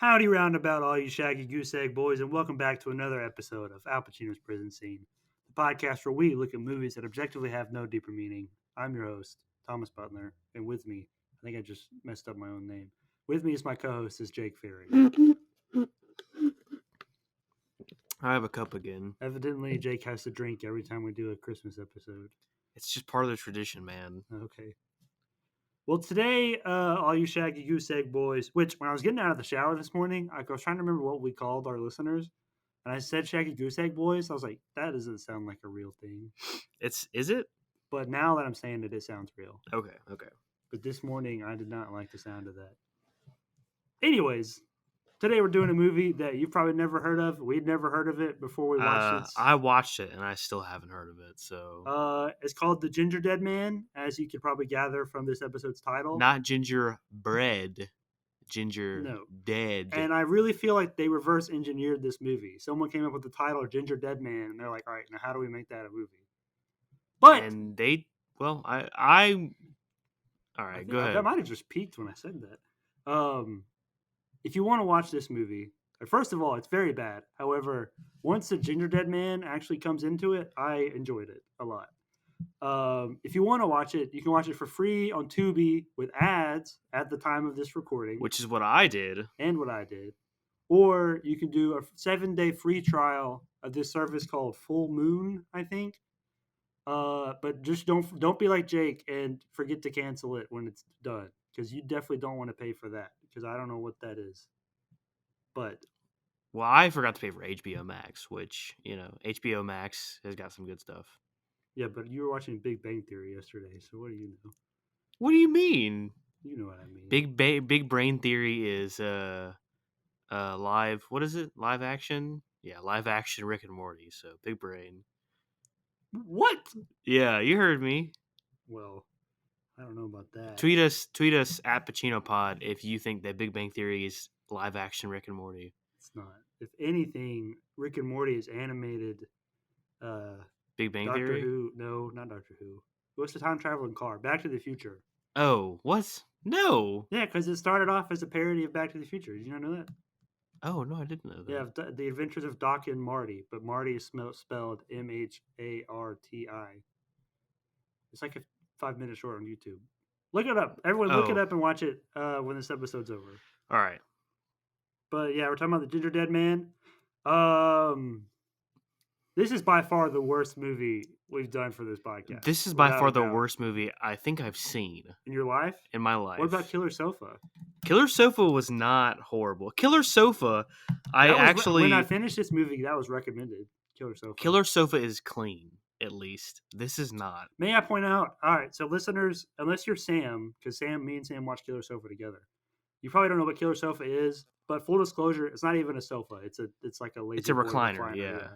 Howdy roundabout, all you shaggy goose egg boys, and welcome back to another episode of Al Pacino's Prison Scene, the podcast where we look at movies that objectively have no deeper meaning. I'm your host, Thomas Butler, and with me, I think I just messed up my own name. With me is my co-host, is Jake Ferry. I have a cup again. Evidently, Jake has to drink every time we do a Christmas episode. It's just part of the tradition, man. Okay. Well, today, all you shaggy goose egg boys, which when I was getting out of the shower this morning, I was trying to remember what we called our listeners. And I said shaggy goose egg boys. I was like, that doesn't sound like a real thing. Is it? But now that I'm saying it sounds real. Okay. But this morning, I did not like the sound of that. Anyways, today we're doing a movie that you've probably never heard of. We'd never heard of it before we watched it. I watched it, and I still haven't heard of it, so... It's called The Gingerdead Man, as you could probably gather from this episode's title. Not gingerbread. Gingerdead. And I really feel like they reverse engineered this movie. Someone came up with the title Gingerdead Man, and they're like, all right, now how do we make that a movie? But and they, well, all right, go ahead. That might have just peaked when I said that. If you want to watch this movie, first of all, it's very bad. However, once the Gingerdead Man actually comes into it, I enjoyed it a lot. If you want to watch it, you can watch it for free on Tubi with ads at the time of this recording. Which is what I did. And what I did. Or you can do a 7-day free trial of this service called Full Moon, I think. But just don't be like Jake and forget to cancel it when it's done, because you definitely don't want to pay for that, because I don't know what that is. But well, I forgot to pay for HBO Max, which, HBO Max has got some good stuff. Yeah, but you were watching Big Bang Theory yesterday, so what do you know? What do you mean? You know what I mean. Big Brain Theory is live. What is it? Live action? Yeah, live action Rick and Morty. So Big Brain. What? Yeah, you heard me. Well, I don't know about that. Tweet us at Pacino Pod if you think that Big Bang Theory is live action Rick and Morty. It's not. If anything, Rick and Morty is animated. Big Bang Doctor Theory? Who? No, not Doctor Who. What's the time traveling car? Back to the Future. Oh, what? No. Yeah, because it started off as a parody of Back to the Future. Did you not know that? Oh, no, I didn't know that. Yeah, The Adventures of Doc and Marty, but Marty is spelled Mharti. It's like a 5-minute short on YouTube. Look it up. Everyone, look it up and watch it when this episode's over. All right. But yeah, we're talking about the Gingerdead Man. This is by far the worst movie we've done for this podcast. This is by far the worst movie I think I've seen. In your life? In my life. What about Killer Sofa? Killer Sofa was not horrible. Killer Sofa, when I finished this movie, that was recommended. Killer Sofa. Killer Sofa is clean, at least. This is not. May I point out, all right, so listeners, unless you're Sam, because me and Sam watch Killer Sofa together, you probably don't know what Killer Sofa is, but full disclosure, it's not even a sofa. It's like a lazy. It's a recliner, yeah.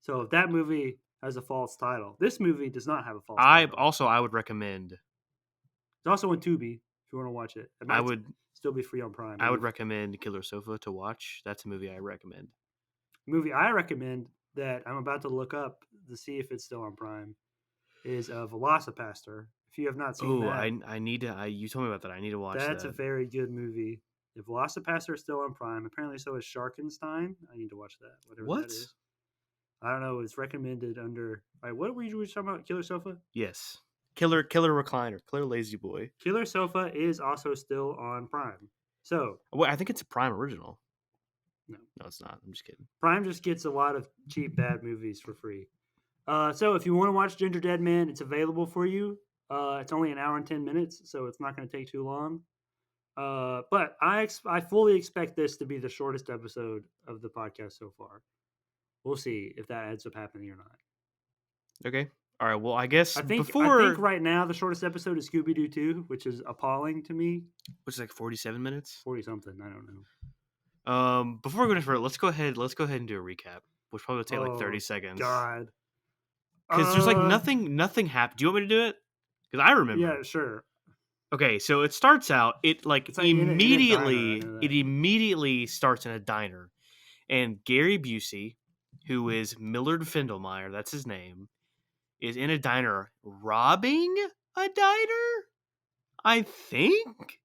So if that movie has a false title, this movie does not have a false title. I would recommend. It's also on Tubi if you want to watch it. I would still be free on Prime. I would recommend Killer Sofa to watch. That's a movie I recommend. Movie I recommend that I'm about to look up to see if it's still on Prime is Velocipaster. If you have not seen that, I need to. You told me about that. I need to watch that. That's a very good movie. If Velocipaster is still on Prime, apparently so is Sharkenstein. I need to watch that. Whatever that is. I don't know. It's recommended under. Right, what were you talking about? Killer Sofa? Yes. Killer Recliner. Killer Lazy Boy. Killer Sofa is also still on Prime. So. Well, I think it's a Prime original. No, it's not. I'm just kidding. Prime just gets a lot of cheap, bad movies for free. So if you want to watch Gingerdead Man, it's available for you. It's only an hour and 10 minutes, so it's not going to take too long. But I fully expect this to be the shortest episode of the podcast so far. We'll see if that ends up happening or not. Okay. All right. Well, I guess I think right now the shortest episode is Scooby-Doo 2, which is appalling to me. Which is like 47 minutes? 40 something. I don't know. Before we go any further, let's go ahead and do a recap, which probably will take like 30 seconds. God. Because there's like nothing happened. Do you want me to do it? Because I remember. Yeah, sure. Okay, so it starts out. It immediately starts in a diner, and Gary Busey, who is Millard Findlemeyer, that's his name, is in a diner robbing a diner, I think.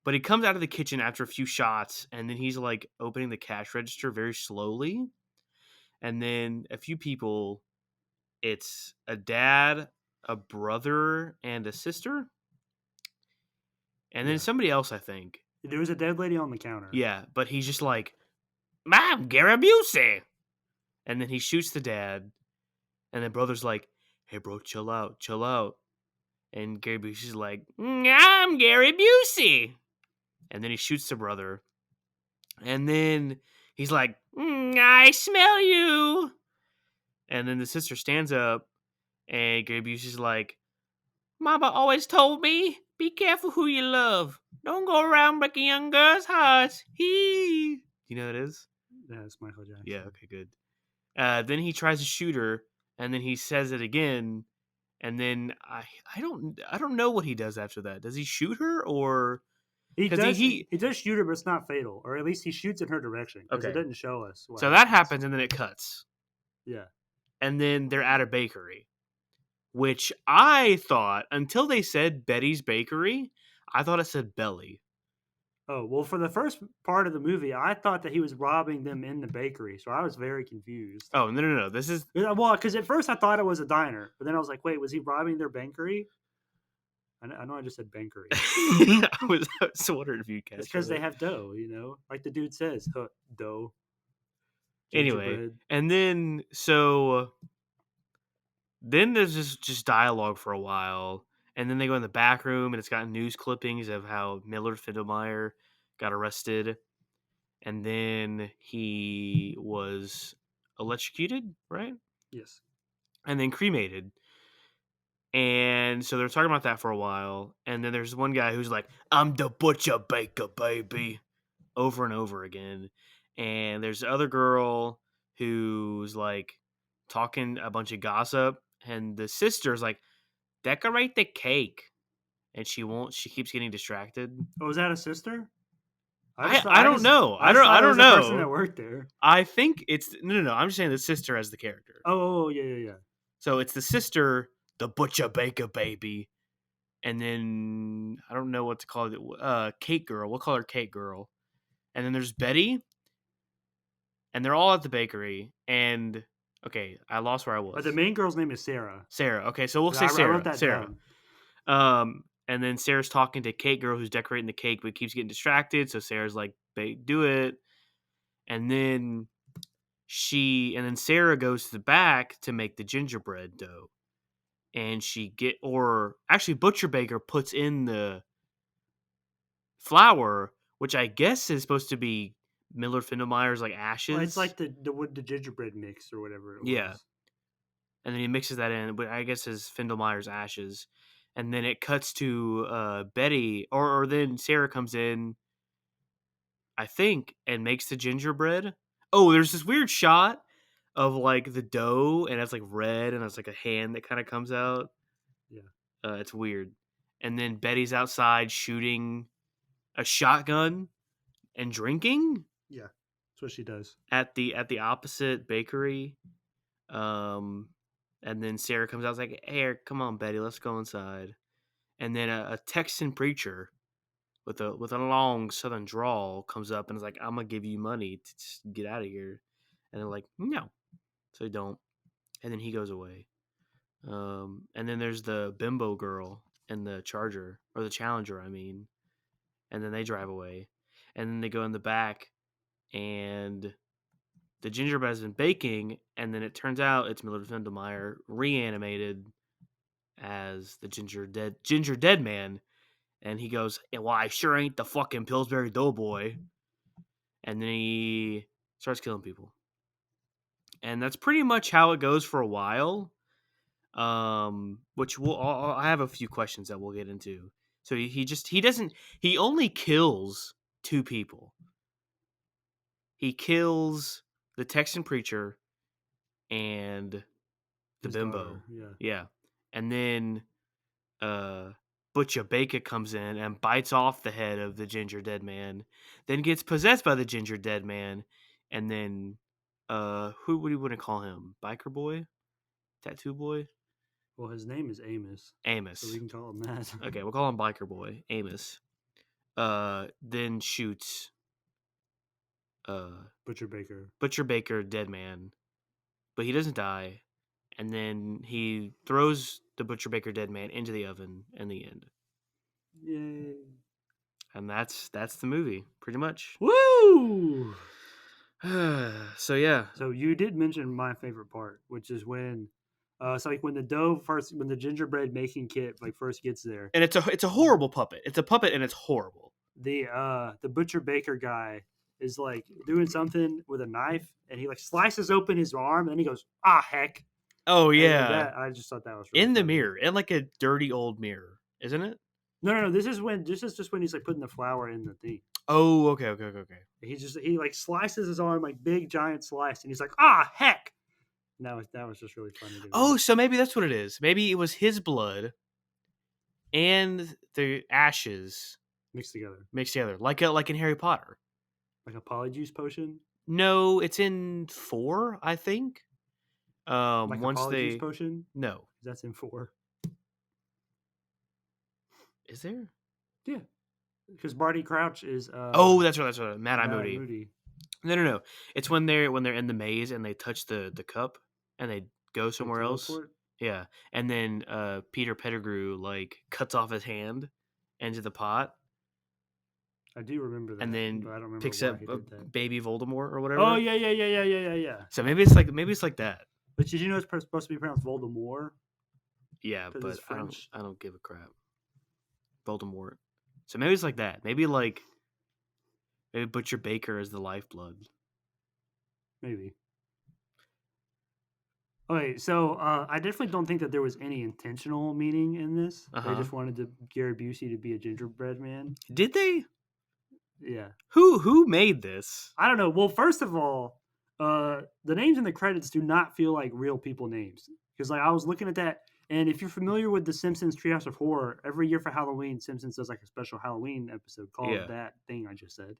But he comes out of the kitchen after a few shots, and then he's like opening the cash register very slowly. And then a few people, it's a dad, a brother, and a sister. And then Yeah. somebody else, I think. There was a dead lady on the counter. Yeah, but he's just like, Mom, Gary Busey. And then he shoots the dad. And the brother's like, hey, bro, chill out, chill out. And Gary Busey's like, I'm Gary Busey. And then he shoots the brother. And then he's like, I smell you. And then the sister stands up. And Gary Busey's like, Mama always told me, be careful who you love. Don't go around breaking young girls' hearts. You know what it is? Yeah, it's Michael Jackson. Yeah, okay, good. Then he tries to shoot her, and then he says it again, and then I don't know what he does after that. Does he shoot her or He 'cause does. he- He does shoot her, but it's not fatal, or at least he shoots in her direction because Okay. it doesn't show us. What so that happens, and then it cuts, Yeah. and then they're at a bakery, which I thought until they said Betty's Bakery, I thought it said Belly. Oh well, for the first part of the movie, I thought that he was robbing them in the bakery, so I was very confused. Oh no! This is Well, because at first I thought it was a diner, but then I was like, wait, was he robbing their bakery? I know I just said bakery. I was wondering if you catch It's because it. they have dough, like the dude says, dough. Anyway, Gingerbread. and then then there's just dialogue for a while, and then they go in the back room, and it's got news clippings of how Millard Fiddlemeyer got arrested, and then he was electrocuted, right? Yes. And then cremated. And so they're talking about that for a while, and then there's one guy who's like, I'm the butcher baker, baby, over and over again. And there's the other girl who's like talking a bunch of gossip, and the sister's like, decorate the cake. And she won't, she keeps getting distracted. Oh, was that a sister? I don't know. I thought it don't was a person that know. worked there. I think it's no. I'm just saying the sister as the character. Oh, yeah. So it's the sister, the butcher baker baby, and then I don't know what to call it. Cake girl. We'll call her Cake girl. And then there's Betty, and they're all at the bakery. And okay, I lost where I was. The main girl's name is Sarah. Sarah. Okay, so we'll say I Sarah. wrote that Sarah. down. And then Sarah's talking to Cake girl who's decorating the cake, but keeps getting distracted. So Sarah's like, do it. And then Sarah goes to the back to make the gingerbread dough. And Butcher Baker puts in the flour, which I guess is supposed to be Millard Fiddlemeyer's like ashes. Well, it's like the gingerbread mix or whatever it was. Yeah. And then he mixes that in, but I guess is Fiddlemeyer's ashes. And then it cuts to Betty, or then Sarah comes in, I think, and makes the gingerbread. Oh, there's this weird shot of like the dough, and it's like red, and it's like a hand that kind of comes out. Yeah, it's weird. And then Betty's outside shooting a shotgun and drinking. Yeah, that's what she does at the opposite bakery. And then Sarah comes out, like, "Hey, come on, Betty, let's go inside." And then a Texan preacher with a long Southern drawl comes up and is like, "I'm gonna give you money to just get out of here." And they're like, "No," so they don't. And then he goes away. And then there's the bimbo girl and the Charger, or the Challenger, I mean. And then they drive away. And then they go in the back, and the gingerbread has been baking, and then it turns out it's Millard Fiddlemeyer reanimated as the Gingerdead man. And he goes, "Well, I sure ain't the fucking Pillsbury Doughboy." And then he starts killing people. And that's pretty much how it goes for a while. Which I have a few questions that we'll get into. So he only kills 2 people. He kills the Texan preacher and the His bimbo. daughter, Yeah. And then Butcher Baker comes in and bites off the head of the Gingerdead man, then gets possessed by the Gingerdead man, and then who would you want to call him? Biker boy? Tattoo boy? Well, his name is Amos. Amos. So we can call him that. Okay, we'll call him Biker boy, Amos. then shoots Butcher Baker. Butcher Baker, dead man, but he doesn't die, and then he throws the Butcher Baker dead man into the oven in the end, Yay! and that's the movie pretty much. Woo! So yeah, So you did mention my favorite part, which is when, it's like when the gingerbread making kit like first gets there. and it's a horrible puppet. It's a puppet, and it's horrible. The Butcher Baker guy is like doing something with a knife, and he like slices open his arm, and then he goes, "Ah, heck!" Oh And yeah, that I just thought that was really in the funny. mirror, in like a dirty old mirror, isn't it? No. This is just when he's like putting the flour in the thing. Oh, okay. He like slices his arm like big giant slice, and he's like, "Ah, heck!" And that was just really funny to me. Oh, so maybe that's what it is. Maybe it was his blood and the ashes mixed together mixed together, like in Harry Potter. like a polyjuice potion. No, it's in 4, I think. Like Once a polyjuice they potion. no, That's in 4. is there? Yeah, because Barty Crouch is. Oh, that's right. Mad Eye Mad Eye Moody. No. It's when they're in the maze and they touch the cup and they go somewhere else. Teleport? Yeah, and then Peter Pettigrew like cuts off his hand into the pot I do remember that, and then but I don't remember picks why up he did that. baby Voldemort or whatever. Oh yeah. So maybe it's like that. But did you know it's supposed to be pronounced Voldemort? Yeah, 'Cause but it's French. I don't give a crap. Voldemort. So maybe it's like that. Maybe Butcher Baker is the lifeblood. Maybe. Okay, so I definitely don't think that there was any intentional meaning in this. They just wanted Gary Busey to be a gingerbread man. Did they? Yeah. Who made this? I don't know. Well, first of all, the names in the credits do not feel like real people names. Because like I was looking at that, and if you're familiar with the Simpsons Treehouse of Horror, every year for Halloween, Simpsons does like a special Halloween episode called that thing I just said.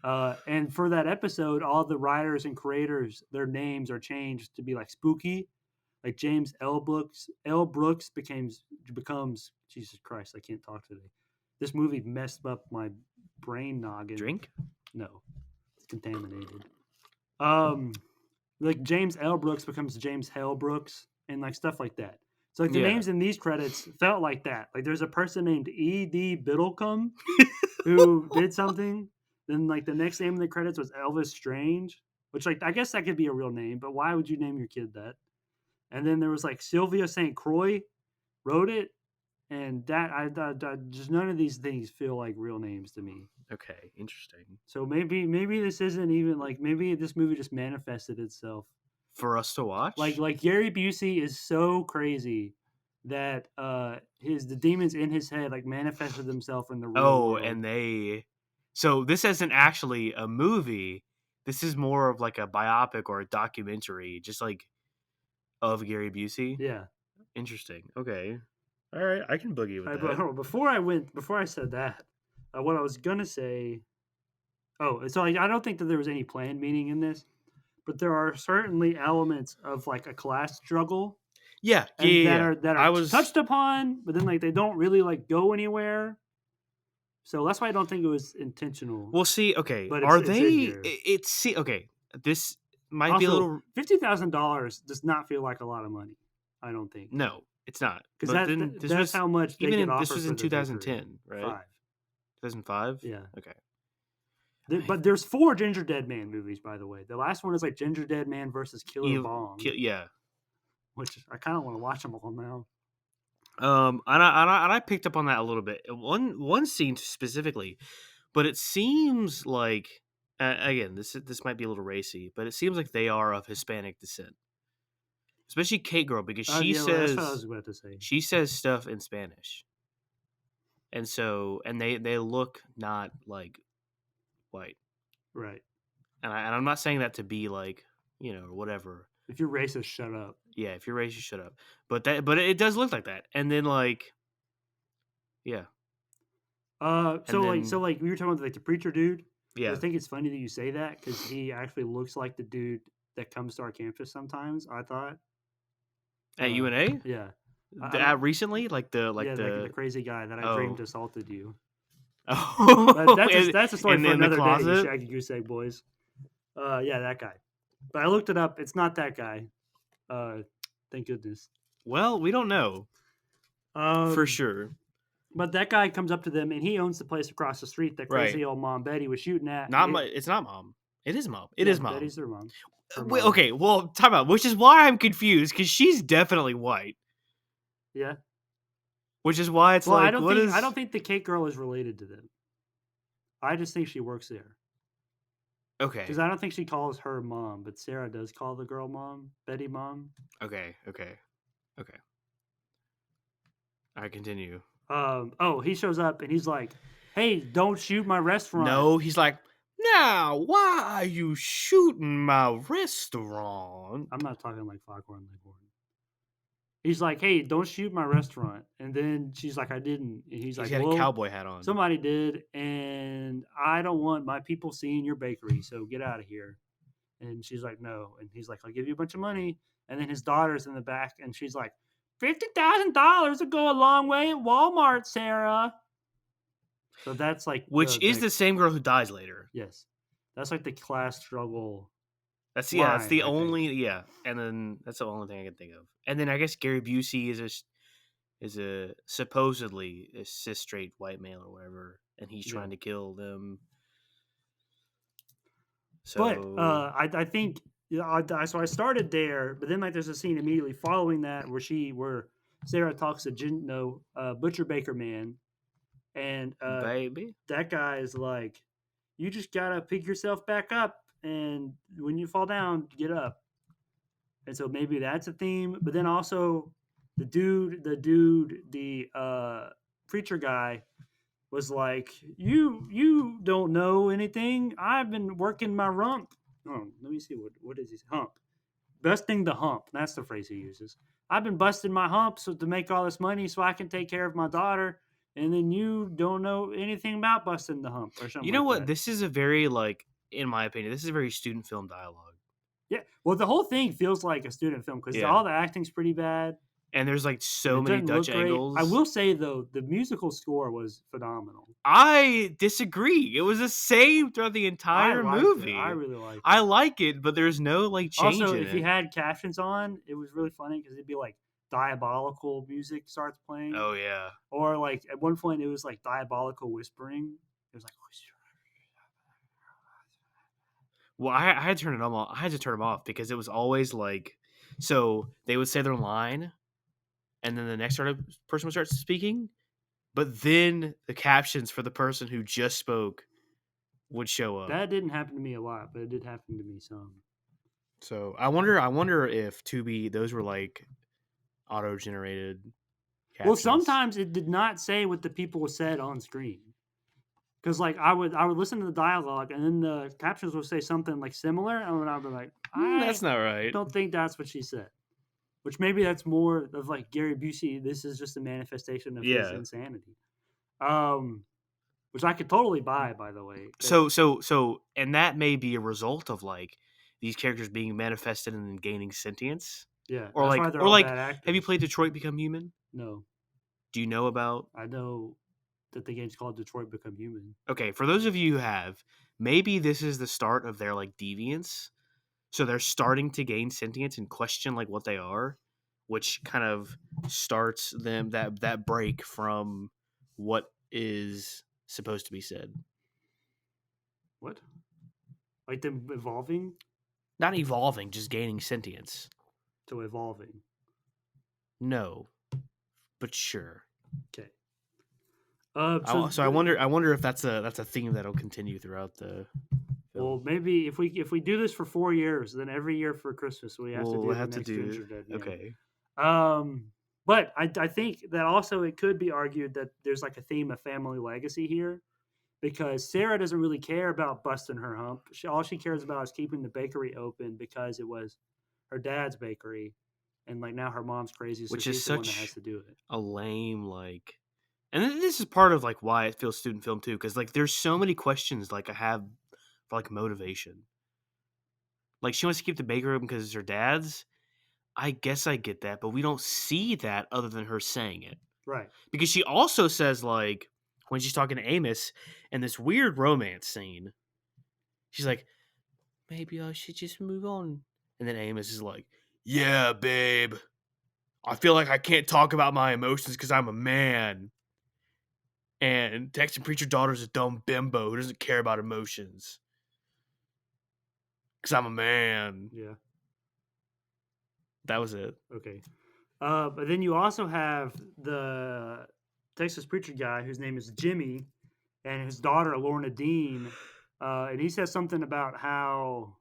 And for that episode, all the writers and creators, their names are changed to be like spooky. Like James L. Brooks becomes Jesus Christ, I can't talk today. This movie messed up my brain noggin. Drink? No, it's contaminated. Like James L. Brooks becomes James Hell Brooks and like stuff like that. So like the names in these credits felt like that. Like there's a person named E.D. Biddlecombe who did something. Then like the next name in the credits was Elvis Strange, which like I guess that could be a real name, but why would you name your kid that? And then there was like Sylvia St. Croix wrote it, and that I just none of these things feel like real names to me. Okay, interesting. So maybe this isn't even like maybe this movie just manifested itself for us to watch. Like Gary Busey is so crazy that the demons in his head like manifested themselves in the real world. And so this isn't actually a movie. This is more of like a biopic or a documentary, just like of Gary Busey. Yeah. Interesting. Okay. All right, I can boogie with that. But before I said that, what I was gonna say. Oh, so I don't think that there was any planned meaning in this, but there are certainly elements of like a class struggle. Yeah. That are touched upon, but then like they don't really like go anywhere. So that's why I don't think it was intentional. Well, see, okay, but are they? Okay. This might also, be a little. $50,000 does not feel like a lot of money. I don't think. No, it's not. Because that's how much. Even this was in 2010, right? 2005. Yeah. Okay. But there's 4 Gingerdead Man movies, by the way. The last one is like Gingerdead Man versus Killer Bong. Yeah. Which I kind of want to watch them all now. And I picked up on that a little bit. One scene specifically, but it seems like again this might be a little racy, but it seems like they are of Hispanic descent, especially Kate Girl, because she says that's what I was about to say. She says stuff in Spanish, and they look not like white, right? And I'm not saying that to be like or whatever. If you're racist, shut up. Yeah, if you're racist, shut up. But it does look like that. And then yeah. So we were talking about like the preacher dude. Yeah. I think it's funny that you say that because he actually looks like the dude that comes to our campus sometimes. I thought. At UNA? Yeah. Recently, like the crazy guy that I dreamed assaulted you. Oh, But that's a story in for the another day. You closet? Shaggy Goose Egg boys. Yeah, that guy. But I looked it up. It's not that guy. Thank goodness. Well, we don't know for Um, sure. but that guy comes up to them, and he owns the place across the street that Right. crazy old mom Betty was shooting at. Not my. It's not mom. It is mom. It Yeah, is mom. Betty's their mom. Her Wait, mom. okay, well, time out. Which is why I'm confused because she's definitely white. Yeah. Which is why it's Well, like, I don't think the cake girl is related to them. I just think she works there. Okay. Because I don't think she calls her mom, but Sarah does call the girl mom, Betty mom. Okay. I continue. Oh, he shows up and he's like, "Hey, don't shoot my restaurant." No, he's like, now, why are you shooting my restaurant? I'm not talking like Foghorn Leghorn. He's like, "Hey, don't shoot my restaurant." And then she's like, "I didn't." And he's like, He had "Well, a cowboy hat on. somebody did, and I don't want my people seeing your bakery, so get out of here." And she's like, "No." And he's like, "I'll give you a bunch of money." And then his daughter's in the back, and she's like, $50,000 will go a long way at Walmart, Sarah. So that's like, Which is the same girl who dies later. yes, that's like the class struggle. That's line, that's the I think. only and then that's the only thing I can think of. And then I guess Gary Busey is a supposedly a cis straight white male or whatever, and he's trying to kill them. So, but I think so. I started there, but then like there's a scene immediately following that where Sarah talks to Butcher Baker man, and baby, that guy is like, "You just gotta pick yourself back up, and when you fall down, get up." And so maybe that's a theme. But then also the preacher guy was like, "You don't know anything. I've been working my rump." Oh, let me see what is his hump? Busting the hump. That's the phrase he uses. I've been busting my hump so to make all this money so I can take care of my daughter. And then you don't know anything about busting the hump or something. you know like what? that. This is a very in my opinion, this is a very student film dialogue. Yeah. Well, the whole thing feels like a student film because all the acting's pretty bad. And there's like so many Dutch angles. I will say though, the musical score was phenomenal. I disagree. It was the same throughout the entire movie. I really like it. I like it, but there's no change. Also, in if you had captions on, it was really funny because it'd be like diabolical music starts playing. Oh yeah. Or like at one point it was like diabolical whispering. It was like, well, I had to turn it on. I had to turn them off because it was always like, so they would say their line, and then the next person would start speaking, but then the captions for the person who just spoke would show up. That didn't happen to me a lot, but it did happen to me some. So I wonder if Tubi those were like auto generated. Well, sometimes it did not say what the people said on screen. Because like I would listen to the dialogue and then the captions would say something like similar, and I would be like, that's not right. I don't think that's what she said. Which maybe that's more of like Gary Busey. This is just a manifestation of his insanity. Which I could totally buy, by the way. So, and that may be a result of like these characters being manifested and then gaining sentience. Yeah, or like, have you played Detroit Become Human? No. Do you know about? I know that the game's called Detroit Become Human. Okay, for those of you who have, maybe this is the start of their like deviance. So they're starting to gain sentience and question like what they are, which kind of starts them that break from what is supposed to be said. What? Like them evolving? Not evolving, just gaining sentience. So evolving. No, but sure. Okay. So I wonder if that's a theme that'll continue throughout the film. Well, maybe if we do this for 4 years, then every year for Christmas we have to do the next Gingerdead. Okay. But I think that also it could be argued that there's like a theme of family legacy here, because Sarah doesn't really care about busting her hump. All she cares about is keeping the bakery open because it was her dad's bakery, and like now her mom's crazy, so which she's is the one that such has to do it. A lame like. And this is part of like why it feels student film too, because like there's so many questions like I have for like motivation. Like she wants to keep the bakery open because it's her dad's. I guess I get that, but we don't see that other than her saying it. Right. Because she also says like, when she's talking to Amos in this weird romance scene. She's like, maybe I should just move on. And then Amos is like, yeah, babe. I feel like I can't talk about my emotions because I'm a man. And Texan Preacher Daughter's a dumb bimbo who doesn't care about emotions. Because I'm a man. Yeah. That was it. Okay. But then you also have the Texas preacher guy whose name is Jimmy, and his daughter Lorna Dean, and he says something about how,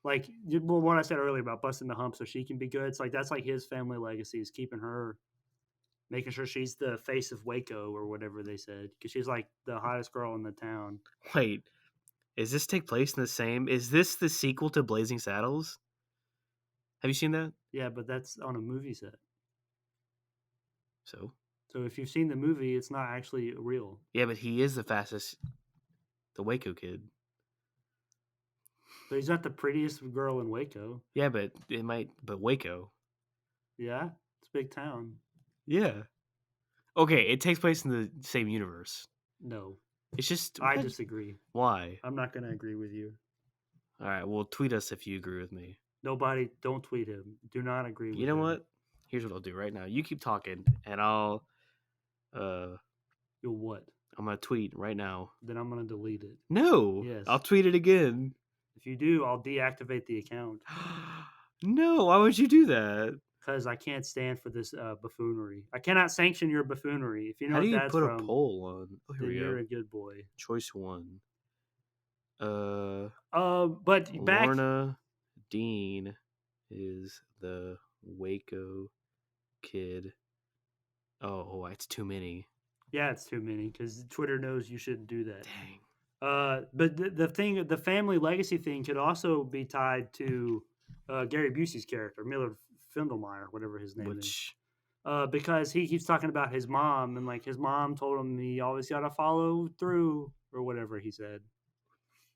like, what I said earlier about busting the hump so she can be good. It's like that's like his family legacy is keeping her, making sure she's the face of Waco or whatever they said, because she's like the hottest girl in the town. Wait, is this take place in the same? Is this the sequel to Blazing Saddles? Have you seen that? Yeah, but that's on a movie set. So if you've seen the movie, it's not actually real. yeah, but he is the fastest, the Waco kid. But he's not the prettiest girl in Waco. Yeah, but Waco. Yeah, it's a big town. Yeah. Okay, it takes place in the same universe. No, It's just I disagree. Why? I'm not going to agree with you. All right, well, tweet us if you agree with me. Nobody, don't tweet him. Do not agree with him. You know what? Here's what I'll do right now. You keep talking, and I'll You'll what? I'm gonna tweet right now. Then I'm going to delete it. No. Yes. I'll tweet it again. If you do, I'll deactivate the account. No, why would you do that? Because I can't stand for this buffoonery. I cannot sanction your buffoonery. If you know How do what you that's put from, a poll on? Oh, here then we you're go. a good boy. Choice 1. But back. Lorna Dean is the Waco kid. Oh, it's too many. Yeah, it's too many because Twitter knows you shouldn't do that. Dang. But the family legacy thing could also be tied to Gary Busey's character, Millard Findelmeyer, whatever his name is. Because he keeps talking about his mom, and like his mom told him he always got to follow through or whatever he said.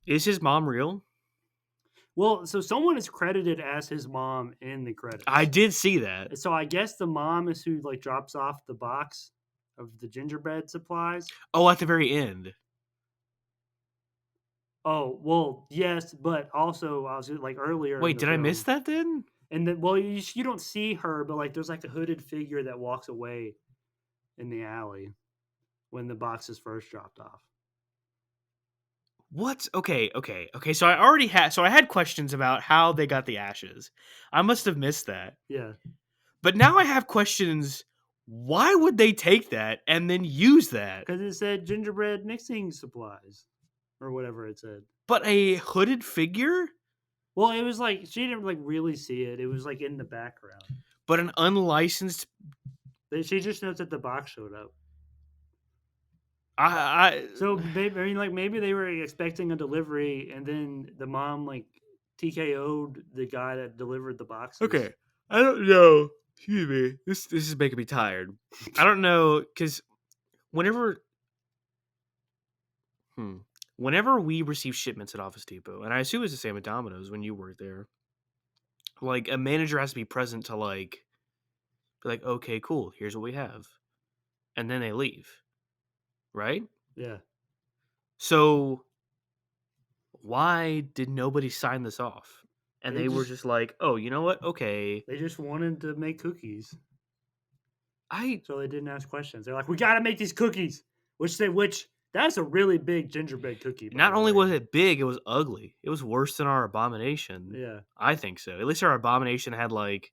Is his mom real? Well, so someone is credited as his mom in the credits. I did see that. So I guess the mom is who like drops off the box of the gingerbread supplies. Oh, at the very end. Oh, well, yes, but also I was like earlier. Wait, did I miss that then? And then, well, you don't see her, but like there's like a hooded figure that walks away in the alley when the box is first dropped off. What? Okay. So I had questions about how they got the ashes. I must have missed that. Yeah. But now I have questions. Why would they take that and then use that? Because it said gingerbread mixing supplies or whatever it said. But a hooded figure? Well, it was like she didn't like really see it. It was like in the background. But an unlicensed. She just knows that the box showed up. So maybe they were expecting a delivery, and then the mom like TKO'd the guy that delivered the boxes. Okay, I don't know. Excuse me. This is making me tired. I don't know because whenever we receive shipments at Office Depot, and I assume it's the same at Domino's when you work there, like a manager has to be present to like be like, okay, cool, here's what we have, and then they leave. Right? Yeah. So why did nobody sign this off? And they were just like, oh, you know what? Okay. They just wanted to make cookies. So they didn't ask questions. They're like, we got to make these cookies. Which that's a really big gingerbread cookie. Not only was it big, it was ugly. It was worse than our abomination. Yeah. I think so. At least our abomination had like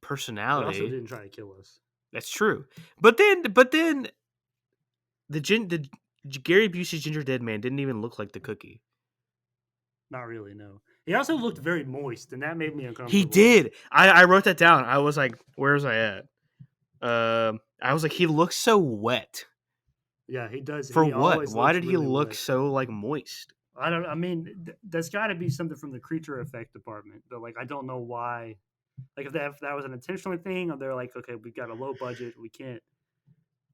personality. They also didn't try to kill us. That's true. But then the Gary Busey's Gingerdead man didn't even look like the cookie. Not really, no. He also looked very moist, and that made me uncomfortable. He did. I wrote that down. I was like, where was I at? I was like, he looks so wet. Yeah, he does. For what? Why did he look so like moist? I mean, there's got to be something from the creature effect department, but like, I don't know why. Like, if that was an intentional thing, or they're like, okay, we've got a low budget, we can't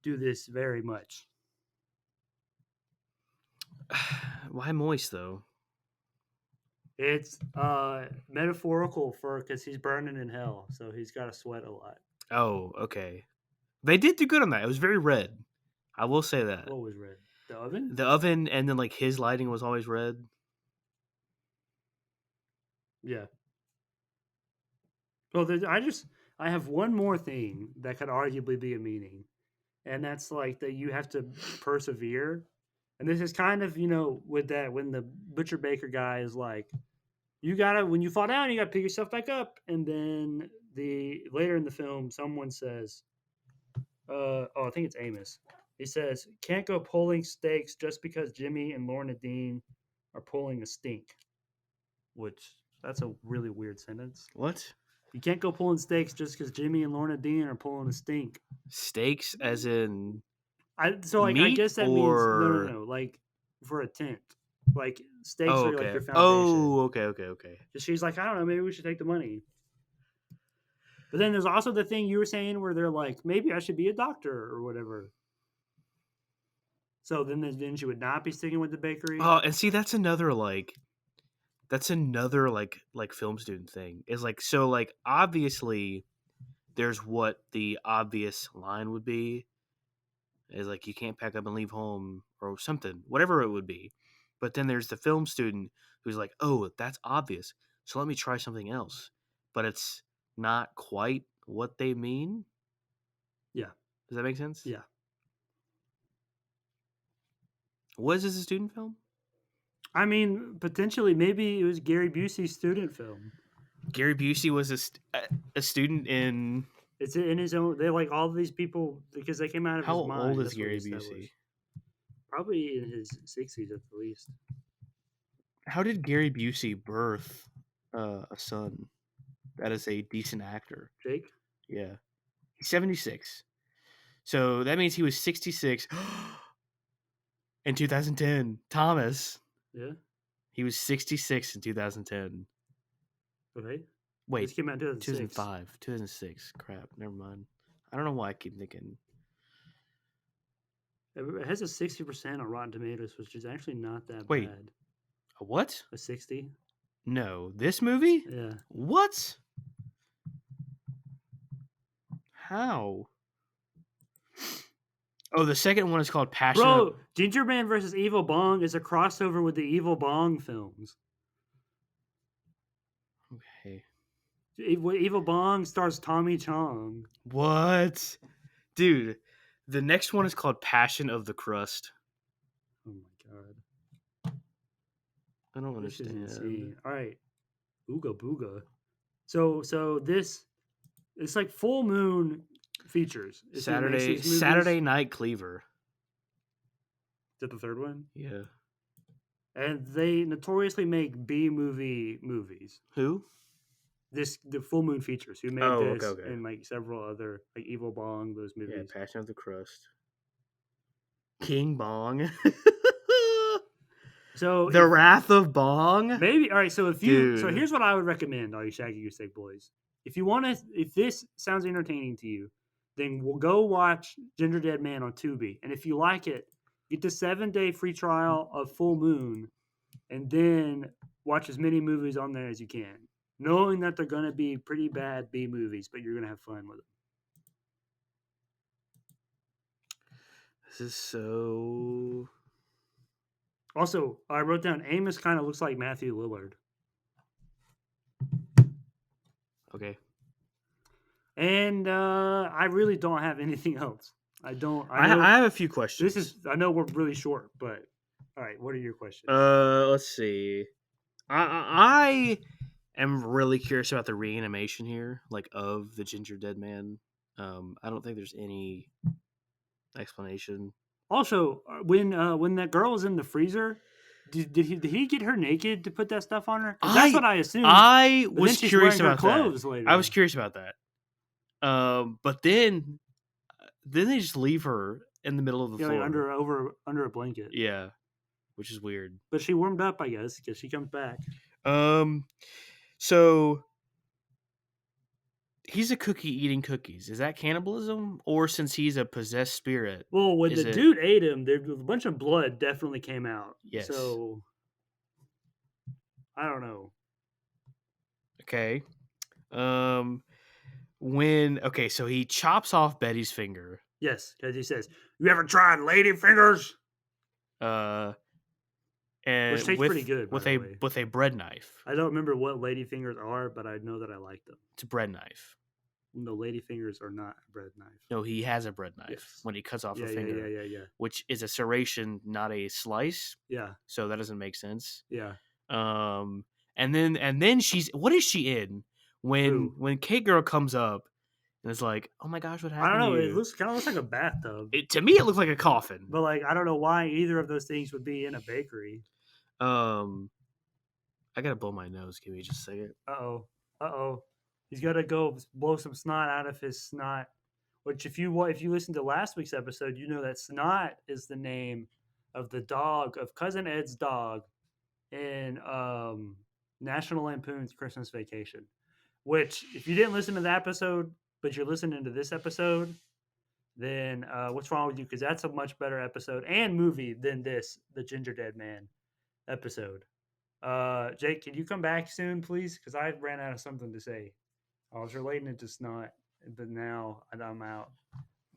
do this very much. Why moist though? It's metaphorical for because he's burning in hell, so he's got to sweat a lot. Oh, okay. They did do good on that. It was very red. I will say that. What was red? The oven? The oven and then like his lighting was always red. Yeah. Well, I have one more thing that could arguably be a meaning, and that's like that you have to persevere. And this is kind of with that when the butcher baker guy is like, you gotta when you fall down, you gotta pick yourself back up. And then the later in the film, someone says, I think it's Amos. He says, "Can't go pulling stakes just because Jimmy and Lorna Dean are pulling a stink," which that's a really weird sentence. What? You can't go pulling stakes just because Jimmy and Lorna Dean are pulling a stink. Steaks as in I meat guess that means no, like for a tent. Like stakes are like your foundation. Oh, okay. Just she's like, I don't know, maybe we should take the money. But then there's also the thing you were saying where they're like, maybe I should be a doctor or whatever. So then she would not be sticking with the bakery. Oh, and see that's another like film student thing. Is like so like obviously there's what the obvious line would be. Is like you can't pack up and leave home or something, whatever it would be. But then there's the film student who's like, oh, that's obvious. So let me try something else. But it's not quite what they mean. Yeah. Does that make sense? Yeah. Was this a student film? I mean, potentially, maybe it was Gary Busey's student film. Gary Busey was a student in... It's in his own... They like all of these people because they came out of his mind. How old is Gary Busey? Probably in his 60s at the least. How did Gary Busey birth a son that is a decent actor? Jake? Yeah. He's 76. So that means he was 66 in 2010. Thomas. Yeah. He was 66 in 2010. Okay. Wait. This came out in 2005. 2006. Crap. Never mind. I don't know why I keep thinking. It has a 60% on Rotten Tomatoes, which is actually not that Wait. bad. A what? A 60? No. This movie? Yeah. What? How? Oh, the second one is called Passion. Bro, Ginger Man versus Evil Bong is a crossover with the Evil Bong films. Okay. Evil Bong stars Tommy Chong. What? Dude, the next one is called Passion of the Crust. Oh my god. I don't This is understand. insane. All right. Ooga booga. So this it's like full moon features. Saturday Night Cleaver. Is that the third one? Yeah. And they notoriously make B movie movies. Who? The Full Moon Features, who made this okay. and like several other like Evil Bong, those movies. Yeah, Passion of the Crust. King Bong. So The Wrath of Bong. Maybe all right. So Dude. Here's what I would recommend, all you Shaggy Goose Egg boys. If you want to, if this sounds entertaining to you, then we'll go watch Gingerdead Man on Tubi, and if you like it, get the 7-day free trial of Full Moon, and then watch as many movies on there as you can, knowing that they're going to be pretty bad B movies, but you're going to have fun with them. This is so... Also, I wrote down Amos kind of looks like Matthew Lillard. Okay. And I really don't have anything else. I have a few questions. I know we're really short, but all right. What are your questions? Let's see. I am really curious about the reanimation here, like of the Gingerdead Man. I don't think there's any explanation. Also, when that girl was in the freezer, did he get her naked to put that stuff on her? That's what I assumed. I was curious about clothes that. Later. I was curious about that. But then they just leave her in the middle of the floor, like under a blanket. Yeah, which is weird. But she warmed up, I guess, because she comes back. So he's a cookie eating cookies. Is that cannibalism, or since he's a possessed spirit? Well, when the dude ate him, there a bunch of blood definitely came out. Yes. So I don't know. Okay. so he chops off Betty's finger. Yes, because he says, "You ever tried lady fingers?" Uh, Which and tastes pretty good, by the way. with a bread knife. I don't remember what lady fingers are, but I know that I like them. It's a bread knife. No, lady fingers are not a bread knife. No, he has a bread knife Yes. when he cuts off Yeah, her finger, yeah. which is a serration, not a slice. Yeah, So that doesn't make sense. yeah. And then she's what is she in Who? when Kate Girl comes up and it's like, oh my gosh, what I happened don't know. to It you? looks kind of looks like a bathtub. To me, it looks like a coffin. But like, I don't know why either of those things would be in a bakery. I gotta blow my nose. Give me just a second. Uh oh. He's got to go blow some snot out of his snot. Which, if you listen to last week's episode, you know that Snot is the name of the dog of Cousin Ed's dog in National Lampoon's Christmas Vacation. Which, if you didn't listen to that episode, but you're listening to this episode, then what's wrong with you? Because that's a much better episode and movie than this, the Gingerdead Man episode. Jake, can you come back soon, please? Because I ran out of something to say. I was relating it to Snot, but now I'm out.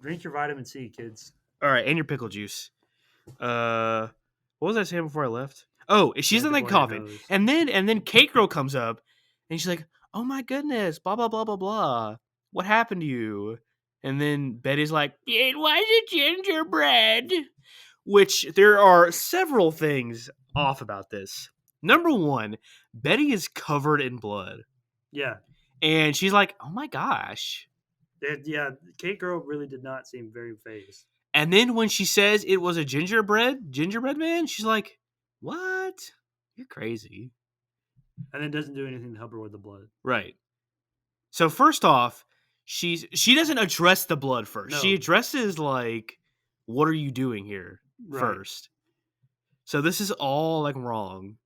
Drink your vitamin C, kids. All right, and your pickle juice. What was I saying before I left? Oh, she's in the coffin, and then Kate Girl comes up, and she's like, "Oh my goodness, blah blah blah blah blah. What happened to you?" And then Betty's like, "It was a gingerbread." Which there are several things off about this. Number one, Betty is covered in blood. Yeah. And she's like, oh my gosh. Yeah, Kate Girl really did not seem very phased. And then when she says it was a gingerbread man, she's like, what? You're crazy. And then doesn't do anything to help her with the blood. Right. So first off, she doesn't address the blood first. No. She addresses like, what are you doing here first? So this is all like wrong.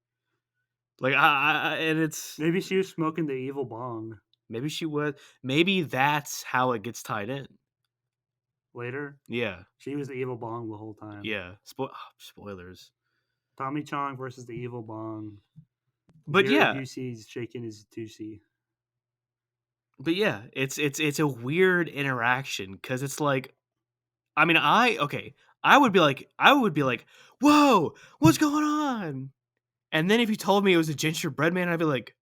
Like and it's maybe she was smoking the evil bong. Maybe she was. Maybe that's how it gets tied in. Later? Yeah. She was the evil bong the whole time. Yeah. Spoilers. Tommy Chong versus the evil bong. But Gary yeah. Busey's shaking his Tusi. But yeah, it's a weird interaction because it's like, I mean, I would be like, whoa, what's going on? And then if you told me it was a gingerbread man, I'd be like,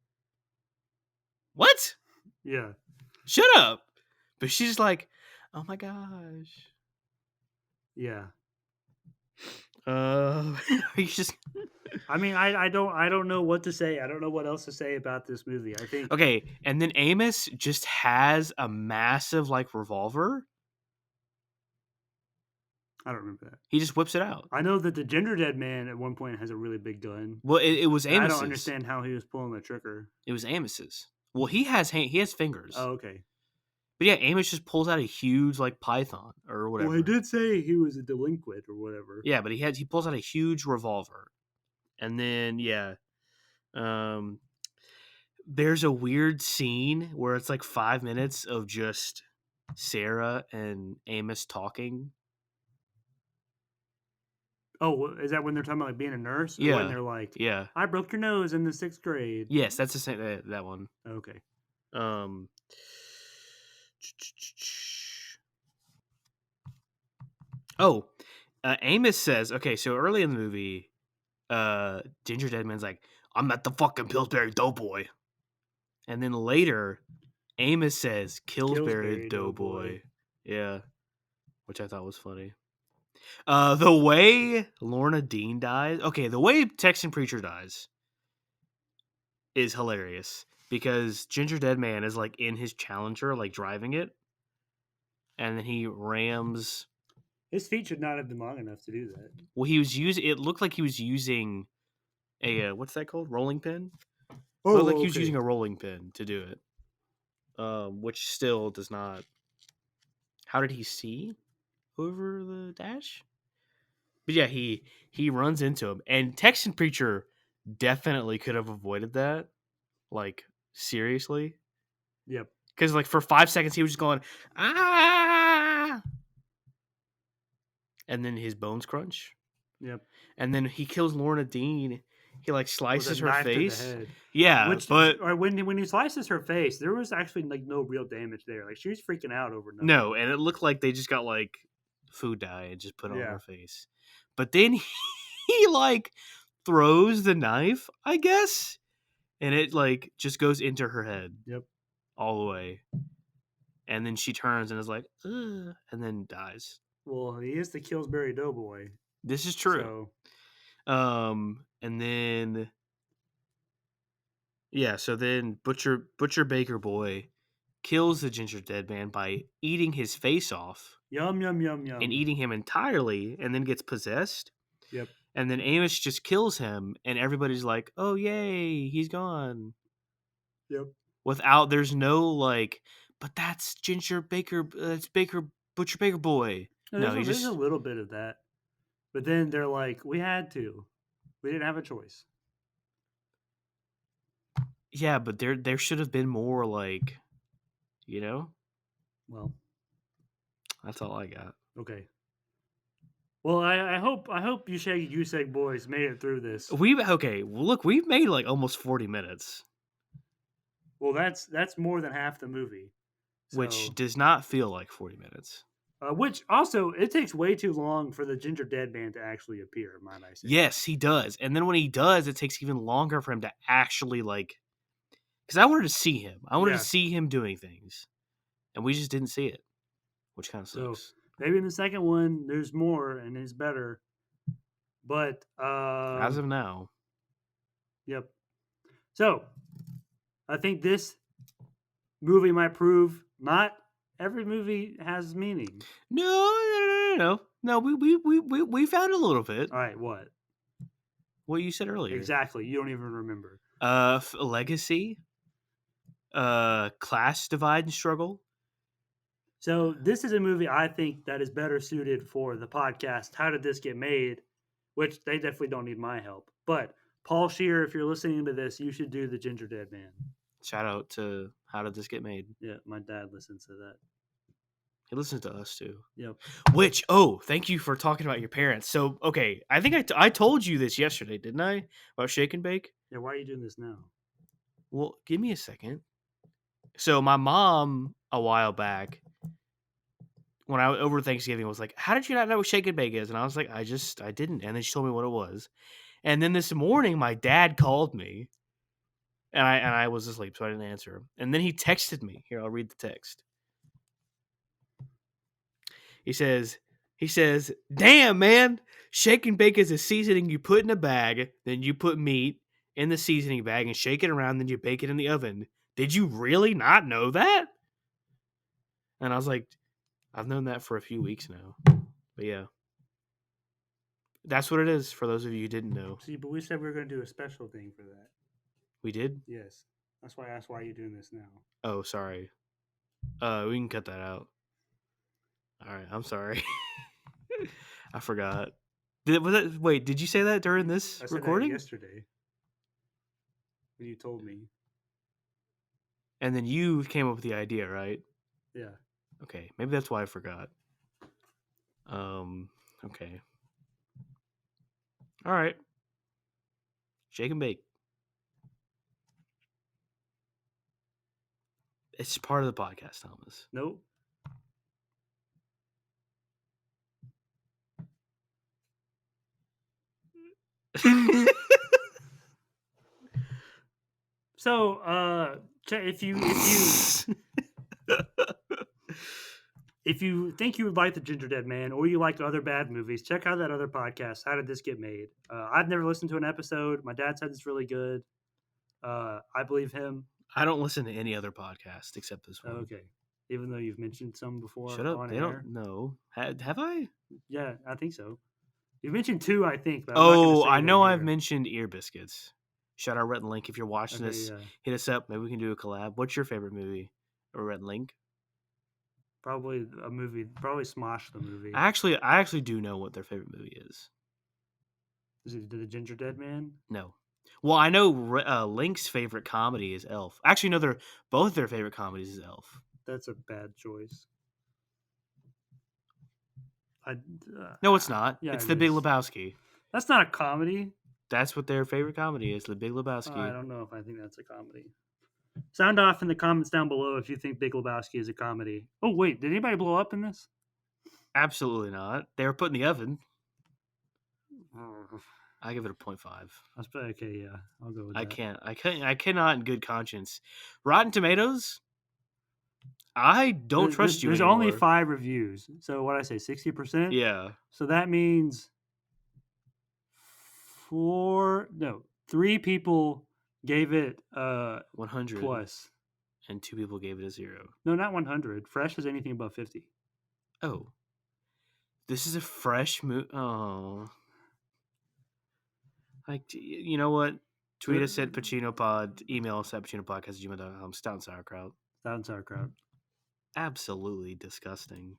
what? Yeah. Shut up. But she's like, oh my gosh. Yeah. You just I mean, I don't know what to say. I don't know what else to say about this movie. I think okay, and then Amos just has a massive like revolver. I don't remember that. He just whips it out. I know that the Gingerdead Man at one point has a really big gun. Well, it was Amos's. I don't understand how he was pulling the trigger. It was Amos's. Well, he has fingers. Oh, okay. But yeah, Amos just pulls out a huge like python or whatever. Well, he did say he was a delinquent or whatever. Yeah, but he pulls out a huge revolver, and then there's a weird scene where it's like 5 minutes of just Sarah and Amos talking. Oh, is that when they're talking about like being a nurse? Or yeah. When they're like, yeah, I broke your nose in the 6th grade. Yes, that's the same that one. Okay. Amos says, okay, so early in the movie, Gingerdead Man's like, I'm at the fucking Pillsbury Doughboy. And then later, Amos says, Killsbury Doughboy. Yeah. Which I thought was funny. The way Lorna Dean dies, okay, the way Texan Preacher dies is hilarious. Because Gingerdead Man is like in his Challenger, like driving it. And then he rams. His feet should not have been long enough to do that. Well, it looked like he was using a, what's that called? Rolling pin? Oh, it looked like he was using a rolling pin to do it. Which still does not. How did he see over the dash? But yeah, he runs into him. And Texan Preacher definitely could have avoided that. Like, seriously. Yep. Because, like, for 5 seconds, he was just going, ah! And then his bones crunch. Yep. And then he kills Lorna Dean, he like with a slices her knife to the face. head. Yeah, Which, but or when he slices her face, there was actually like no real damage there. Like she was freaking out over nothing. no, and it looked like they just got like food dye and just put it on Yeah. her face. But then he like throws the knife, I guess, and it like just goes into her head. Yep. All the way. And then she turns and is like, ugh, and then dies. Well, he is the Killsbury Doughboy. This is true. So And then yeah, so then Butcher Baker Boy kills the Gingerdead man by eating his face off yum yum yum yum. and eating him entirely, and then gets possessed. Yep. And then Amos just kills him, and everybody's like, "Oh yay, he's gone!" Yep. Without there's no like, but that's Ginger Baker, that's Butcher Baker Boy. No, he There's just a little bit of that, but then they're like, we had to. We didn't have a choice. yeah, but there should have been more like, you know. Well, That's all I got. okay. Well, I hope you Useg boys made it through this. Okay. Well, look, we've made like almost 40 minutes, Well, that's more than half the movie. which So, does not feel like 40 minutes. which also it takes way too long for the Gingerdead man to actually appear. Might I say? Yes, he does, and then when he does, it takes even longer for him to actually like. Because I wanted to see him. I wanted Yeah. to see him doing things, and we just didn't see it, which kind of So sucks. maybe in the second one there's more and it's better. But As of now, yep. So I think this movie might prove not every movie has meaning. no. We found a little bit. All right, what? What you said earlier. Exactly. You don't even remember. Legacy. Class divide and struggle. So this is a movie I think that is better suited for the podcast. How did this get made? Which they definitely don't need my help. But Paul Shear, if you're listening to this, you should do the Gingerdead man. Shout out to How Did This Get Made? Yeah, my dad listens to that. He listens to us too. Yep. Which, thank you for talking about your parents. So, okay, I think I told you this yesterday, didn't I? About Shake and Bake? Yeah, why are you doing this now? Well, give me a second. So, my mom, a while back, when I over Thanksgiving, was like, "How did you not know what Shake and Bake is?" And I was like, I didn't." And then she told me what it was. And then this morning, my dad called me, and I was asleep, so I didn't answer him. And then he texted me. Here, I'll read the text. He says, "Damn, man, shake and bake is a seasoning you put in a bag, then you put meat in the seasoning bag and shake it around, then you bake it in the oven. Did you really not know that?" And I was like, I've known that for a few weeks now. But yeah. That's what it is, for those of you who didn't know. See, but we said we were going to do a special thing for that. We did? Yes. That's why I asked why you're doing this now. Oh, sorry. We can cut that out. All right, I'm sorry. I forgot. Wait, did you say that during this I said recording? that yesterday. When you told me. And then you came up with the idea, right? Yeah. Okay, maybe that's why I forgot. Okay. All right. Shake and bake. It's part of the podcast, Thomas. Nope. So, if you if you think you would like the Gingerdead Man or you like other bad movies, check out that other podcast. How Did This Get Made? I've never listened to an episode. My dad said it's really good. I believe him. I don't listen to any other podcast except this one. Okay, even though you've mentioned some before. Shut up. On They air. don't know. Have I? Yeah, I think so. You've mentioned two, I think. But I'm not gonna say I them know I've here. mentioned Ear Biscuits. Shout out Red and Link if you're watching Okay, this. yeah. Hit us up. Maybe we can do a collab. What's your favorite movie? Or Red and Link? Probably a movie. Probably Smosh the movie. I actually do know what their favorite movie is. Is it the Gingerdead Man? No. Well, I know Link's favorite comedy is Elf. Actually, no, both their favorite comedies is Elf. That's a bad choice. No, it's not. Yeah, it's it The Big is. Lebowski. That's not a comedy. That's what their favorite comedy is, The Big I Lebowski. don't know if I think that's a comedy. Sound off in the comments down below if you think Big Lebowski is a comedy. Oh wait, did anybody blow up in this? Absolutely not. They were put in the oven. Oh, I give it a 0.5. that's probably okay. Yeah, I'll go with I that. can't. I cannot in good conscience. Rotten Tomatoes. I don't trust you There's anymore. only 5 reviews. So what I say, 60%. Yeah, So that means 3 people gave it 100, plus. and 2 people gave it a 0. No, not 100. Fresh is anything above 50. Oh, this is a fresh movie. Oh, like you know what? Tweet us at Pacino Pod. Email us at PacinoPodcast@gmail.com. Stout and sauerkraut. Sound sauerkraut. Absolutely disgusting.